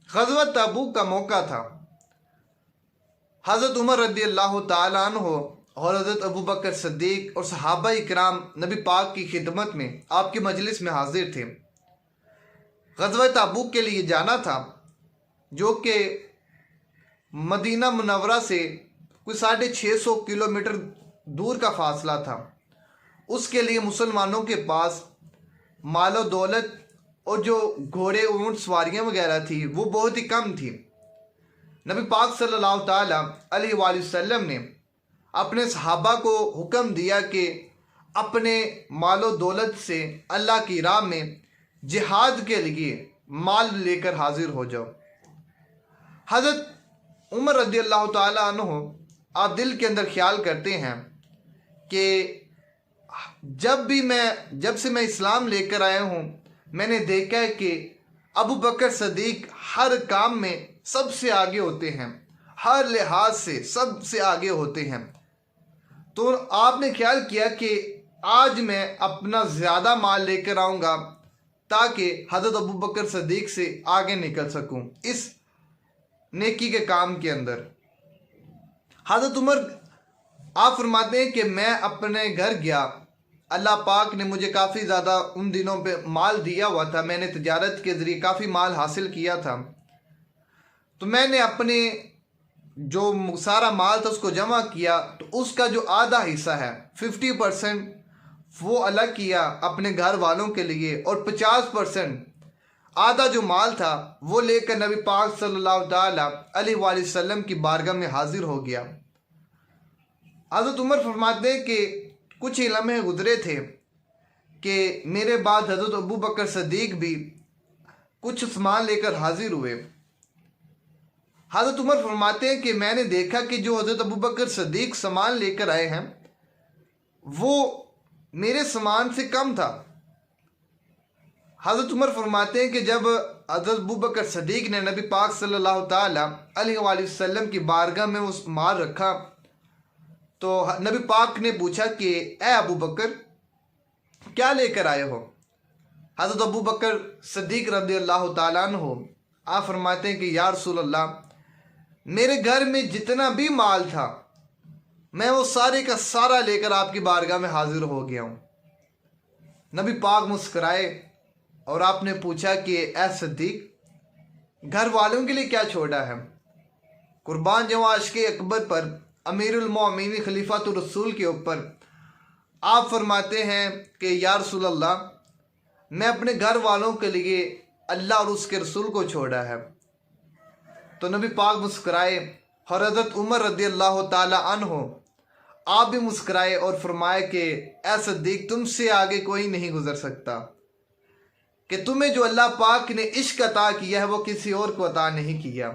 ग़ज़वत तबूक का मौका था। हज़रत उमर रज़ी अल्लाह ताला अन्हु और हज़रत अबू बकर सिद्दीक़ और सहाबा इकराम नबी पाक की खिदमत में आपकी मजलिस में हाजिर थे। ग़ज़वत तबूक के लिए जाना था, जो कि मदीना मुनव्वरा से कुछ 650 किलोमीटर दूर का फासला था। उसके लिए मुसलमानों के पास मालो दौलत और जो घोड़े ऊँट सवारियाँ वगैरह थी वो बहुत ही कम थी। नबी पाक सल्लल्लाहु ताला अलैहि वसल्लम ने अपने सहाबा को हुक्म दिया कि अपने मालो दौलत से अल्लाह की राह में जिहाद के लिए माल लेकर हाजिर हो जाओ। हज़रत उमर रज़ी अल्लाह ताला अन्हु आप दिल के अंदर ख्याल करते हैं कि जब से मैं इस्लाम लेकर आया हूँ, मैंने देखा है कि अबू बकर सिद्दीक़ हर काम में सबसे आगे होते हैं, हर लिहाज से सबसे आगे होते हैं। तो आपने ख्याल किया कि आज मैं अपना ज़्यादा माल लेकर आऊँगा ताकि हज़रत अबू बकर सिद्दीक़ से आगे निकल सकूँ इस नेकी के काम के अंदर। हज़रत उमर आप फरमाते हैं कि मैं अपने घर गया, अल्लाह पाक ने मुझे काफ़ी ज़्यादा उन दिनों पे माल दिया हुआ था, मैंने तिजारत के ज़रिए काफ़ी माल हासिल किया था। तो मैंने अपने जो सारा माल था उसको जमा किया, तो उसका जो आधा हिस्सा है 50% वो अलग किया अपने घर वालों के लिए, और 50% आधा जो माल था वो लेकर नबी पाक सल्लल्लाहु ताला अलैहि वसल्लम की बारगाह में हाजिर हो गया। हज़रत उमर फरमाते हैं कि कुछ ही लम्हे गुजरे थे कि मेरे बाद हज़रत अबू बकर सिद्दीक़ भी कुछ सामान लेकर हाजिर हुए। हज़रत उमर फरमाते हैं कि मैंने देखा कि जो हज़रत अबू बकर सिद्दीक़ सामान लेकर आए हैं वो मेरे सामान से कम था। हज़रत उमर फरमाते हैं कि जब हज़रत अबू बकर सिद्दीक़ ने नबी पाक सल्लल्लाहु ताला अलैहि वसल्लम की बारगाह में वो माल रखा, तो नबी पाक ने पूछा कि ए अबू बकर क्या लेकर आए हो। हज़रत अबू बकर सिद्दीक़ रज़ी अल्लाह ताला अन्हु आप फरमाते हैं कि या रसूल अल्लाह, मेरे घर में जितना भी माल था मैं वो सारे का सारा लेकर आपकी बारगाह में हाजिर हो गया हूँ। नबी पाक मुस्कराए और आपने पूछा कि ए सिद्दीक़, घर वालों के लिए क्या छोड़ा है। कुर्बान जवां आशिक़े अकबर पर, अमीरुल मोमिनीन खलीफातुर रसूल के ऊपर आप फरमाते हैं कि या रसूल अल्लाह, मैं अपने घर वालों के लिए अल्लाह और उसके रसूल को छोड़ा है। तो नबी पाक मुस्कराए और हज़रत उमर रज़ी अल्लाह ताला अन्हु आप भी मुस्कराए और फरमाए कि ए सिद्दीक़, तुमसे आगे कोई नहीं गुजर सकता, कि तुम्हें जो अल्लाह पाक ने इश्क अता किया है वो किसी और को अता नहीं किया।